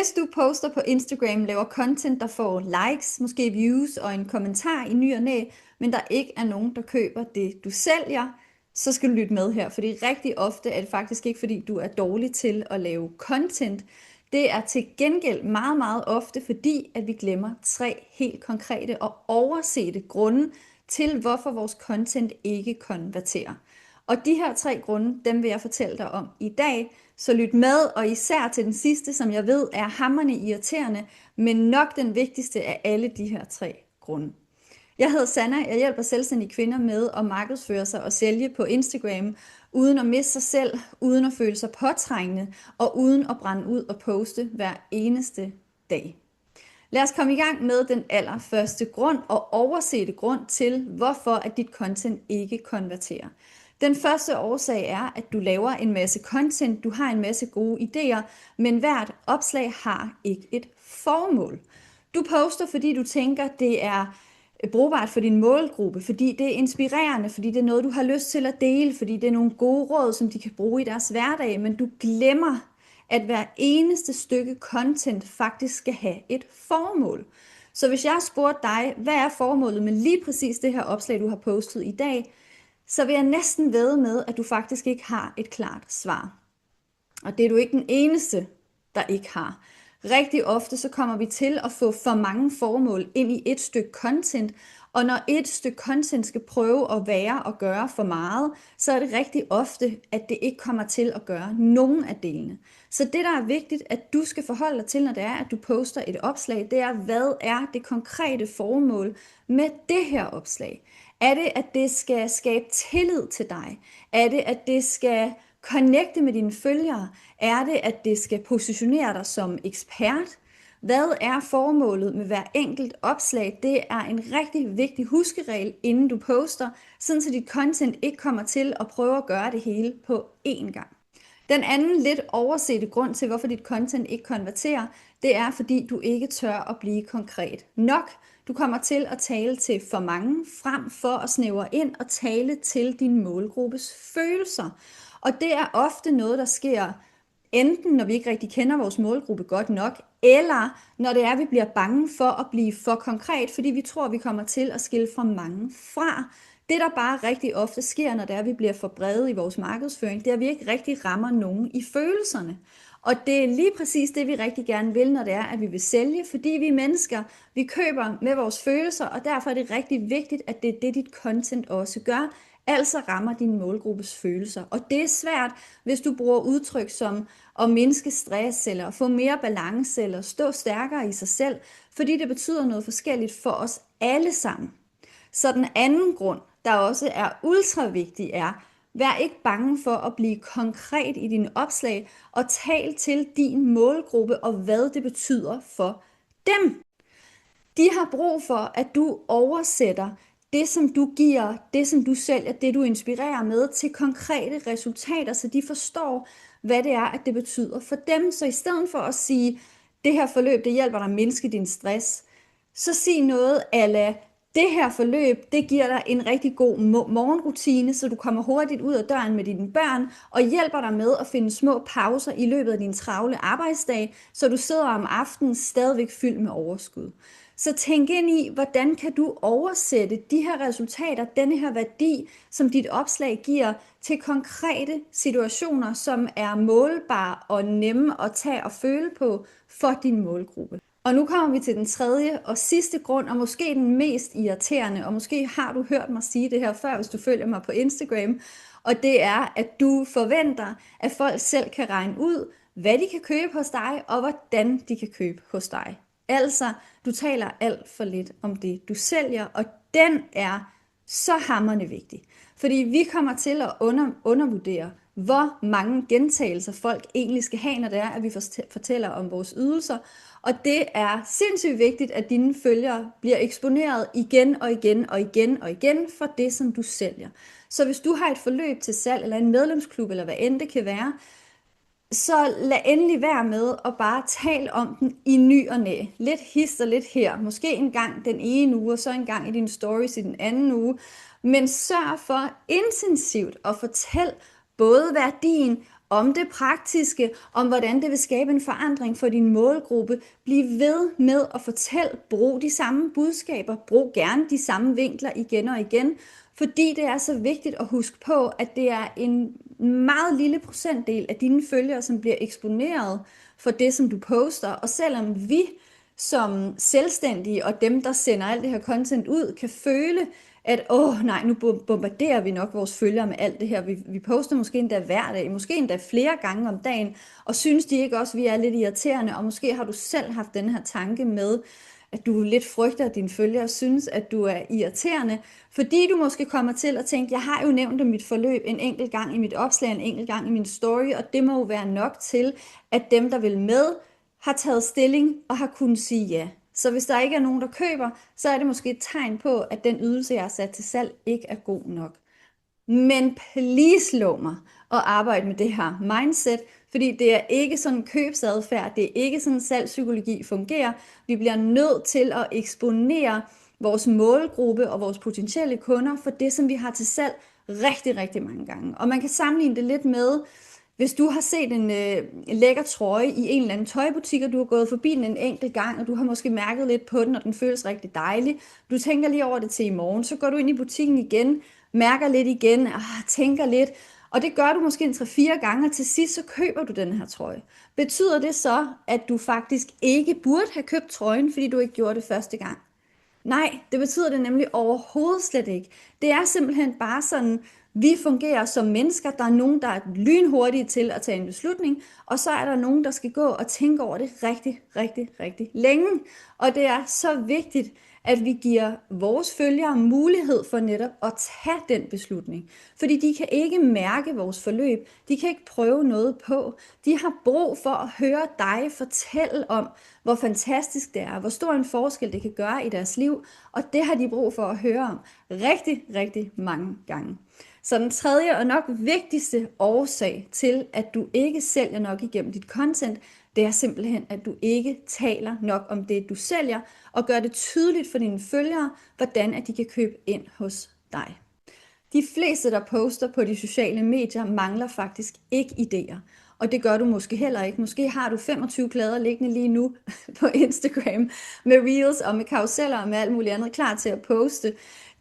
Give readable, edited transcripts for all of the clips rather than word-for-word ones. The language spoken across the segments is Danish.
Hvis du poster på Instagram, laver content, der får likes, måske views og en kommentar i ny og næ, men der ikke er nogen, der køber det, du sælger, så skal du lytte med her, fordi rigtig ofte er det faktisk ikke, fordi du er dårlig til at lave content. Det er til gengæld meget, meget ofte, fordi at vi glemmer 3 helt konkrete og oversete grunde til, hvorfor vores content ikke konverterer. Og de her 3 grunde, dem vil jeg fortælle dig om i dag, så lyt med, og især til den sidste, som jeg ved er hamrende irriterende, men nok den vigtigste af alle de her 3 grunde. Jeg hedder Sanna, jeg hjælper selvstændige kvinder med at markedsføre sig og sælge på Instagram, uden at miste sig selv, uden at føle sig påtrængende, og uden at brænde ud og poste hver eneste dag. Lad os komme i gang med den allerførste grund og oversete grund til, hvorfor at dit content ikke konverterer. Den første årsag er, at du laver en masse content, du har en masse gode idéer, men hvert opslag har ikke et formål. Du poster, fordi du tænker, det er brugbart for din målgruppe, fordi det er inspirerende, fordi det er noget, du har lyst til at dele, fordi det er nogle gode råd, som de kan bruge i deres hverdag, men du glemmer, at hver eneste stykke content faktisk skal have et formål. Så hvis jeg spurgte dig, hvad er formålet med lige præcis det her opslag, du har postet i dag, så vil jeg næsten vædde med, at du faktisk ikke har et klart svar. Og det er du ikke den eneste, der ikke har. Rigtig ofte så kommer vi til at få for mange formål ind i et stykke content, og når et stykke content skal prøve at være og gøre for meget, så er det rigtig ofte, at det ikke kommer til at gøre nogen af delene. Så det, der er vigtigt, at du skal forholde dig til, når det er, at du poster et opslag, det er, hvad er det konkrete formål med det her opslag? Er det, at det skal skabe tillid til dig? Er det, at det skal connecte med dine følgere? Er det, at det skal positionere dig som ekspert? Hvad er formålet med hver enkelt opslag? Det er en rigtig vigtig huskeregel, inden du poster, sådan så dit content ikke kommer til at prøve at gøre det hele på én gang. Den anden lidt oversete grund til, hvorfor dit content ikke konverterer, det er, fordi du ikke tør at blive konkret nok. Du kommer til at tale til for mange, frem for at snævre ind og tale til din målgruppes følelser. Og det er ofte noget, der sker enten når vi ikke rigtig kender vores målgruppe godt nok, eller når det er, at vi bliver bange for at blive for konkret, fordi vi tror, at vi kommer til at skille for mange fra. Det, der bare rigtig ofte sker, når det er, at vi bliver for brede i vores markedsføring, det er, at vi ikke rigtig rammer nogen i følelserne. Og det er lige præcis det, vi rigtig gerne vil, når det er, at vi vil sælge, fordi vi er mennesker, vi køber med vores følelser, og derfor er det rigtig vigtigt, at det er det, dit content også gør, altså rammer din målgruppes følelser. Og det er svært, hvis du bruger udtryk som at mindske stress, eller at få mere balance, eller stå stærkere i sig selv, fordi det betyder noget forskelligt for os alle sammen. Så den anden grund, der også er ultra vigtig, er, vær ikke bange for at blive konkret i dine opslag, og tal til din målgruppe, og hvad det betyder for dem. De har brug for, at du oversætter det, som du giver, det, som du sælger, det, du inspirerer med, til konkrete resultater, så de forstår, hvad det er, at det betyder for dem. Så i stedet for at sige, det her forløb, det hjælper dig at mindske din stress, så sig noget a det her forløb, det giver dig en rigtig god morgenrutine, så du kommer hurtigt ud af døren med dine børn, og hjælper dig med at finde små pauser i løbet af din travle arbejdsdag, så du sidder om aftenen stadigvæk fyldt med overskud. Så tænk ind i, hvordan kan du oversætte de her resultater, denne her værdi, som dit opslag giver, til konkrete situationer, som er målbare og nemme at tage og føle på for din målgruppe. Og nu kommer vi til den tredje og sidste grund, og måske den mest irriterende, og måske har du hørt mig sige det her før, hvis du følger mig på Instagram, og det er, at du forventer, at folk selv kan regne ud, hvad de kan købe hos dig, og hvordan de kan købe hos dig. Altså, du taler alt for lidt om det, du sælger, og den er så hamrende vigtig. Fordi vi kommer til at undervurdere, hvor mange gentagelser folk egentlig skal have, når det er, at vi fortæller om vores ydelser. Og det er sindssygt vigtigt, at dine følgere bliver eksponeret igen og igen og igen og igen for det, som du sælger. Så hvis du har et forløb til salg, eller en medlemsklub, eller hvad end det kan være, så lad endelig være med at bare tale om den i ny og næ. Lidt hist og lidt her. Måske en gang den ene uge, og så en gang i dine stories i den anden uge. Men sørg for intensivt at fortælle både værdien om det praktiske, om hvordan det vil skabe en forandring for din målgruppe. Bliv ved med at fortælle, brug de samme budskaber, brug gerne de samme vinkler igen og igen, fordi det er så vigtigt at huske på, at det er en meget lille procentdel af dine følgere, som bliver eksponeret for det, som du poster, og selvom vi som selvstændige og dem, der sender alt det her content ud, kan føle, at nej, nu bombarderer vi nok vores følgere med alt det her. Vi poster måske endda hver dag, måske endda flere gange om dagen, og synes de ikke også, at vi er lidt irriterende, og måske har du selv haft den her tanke med, at du lidt frygter, at dine følgere synes, at du er irriterende, fordi du måske kommer til at tænke, jeg har jo nævnt mit forløb en enkelt gang i mit opslag, en enkelt gang i min story, og det må jo være nok til, at dem, der vil med, har taget stilling og har kunnet sige ja. Så hvis der ikke er nogen, der køber, så er det måske et tegn på, at den ydelse, jeg har sat til salg, ikke er god nok. Men please lov mig at arbejde med det her mindset, fordi det er ikke sådan en købsadfærd, det er ikke sådan salgspsykologi fungerer. Vi bliver nødt til at eksponere vores målgruppe og vores potentielle kunder for det, som vi har til salg rigtig, rigtig mange gange. Og man kan sammenligne det lidt med, hvis du har set en lækker trøje i en eller anden tøjbutik, og du har gået forbi den en enkelt gang, og du har måske mærket lidt på den, og den føles rigtig dejlig. Du tænker lige over det til i morgen, så går du ind i butikken igen, mærker lidt igen, tænker lidt, og det gør du måske en 3-4 gange, og til sidst så køber du den her trøje. Betyder det så, at du faktisk ikke burde have købt trøjen, fordi du ikke gjorde det første gang? Nej, det betyder det nemlig overhovedet slet ikke. Det er simpelthen bare sådan, vi fungerer som mennesker. Der er nogen, der er lynhurtige til at tage en beslutning, og så er der nogen, der skal gå og tænke over det rigtig, rigtig, rigtig længe. Og det er så vigtigt, at vi giver vores følgere mulighed for netop at tage den beslutning. Fordi de kan ikke mærke vores forløb, de kan ikke prøve noget på. De har brug for at høre dig fortælle om, hvor fantastisk det er, hvor stor en forskel det kan gøre i deres liv, og det har de brug for at høre om rigtig, rigtig mange gange. Så den tredje og nok vigtigste årsag til, at du ikke sælger nok igennem dit content, det er simpelthen, at du ikke taler nok om det, du sælger, og gør det tydeligt for dine følgere, hvordan at de kan købe ind hos dig. De fleste, der poster på de sociale medier, mangler faktisk ikke idéer. Og det gør du måske heller ikke. Måske har du 25 plader liggende lige nu på Instagram med reels og med karuseller og med alt muligt andet klar til at poste.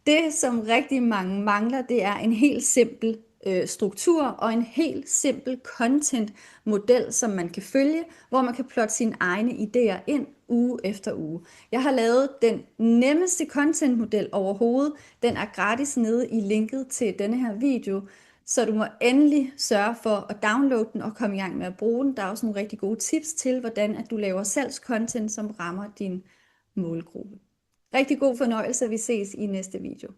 Det, som rigtig mange mangler, det er en helt simpel struktur og en helt simpel content-model, som man kan følge, hvor man kan plotte sine egne idéer ind uge efter uge. Jeg har lavet den nemmeste content-model overhovedet. Den er gratis nede i linket til denne her video, så du må endelig sørge for at downloade den og komme i gang med at bruge den. Der er også nogle rigtig gode tips til, hvordan at du laver salgscontent, som rammer din målgruppe. Rigtig god fornøjelse, vi ses i næste video.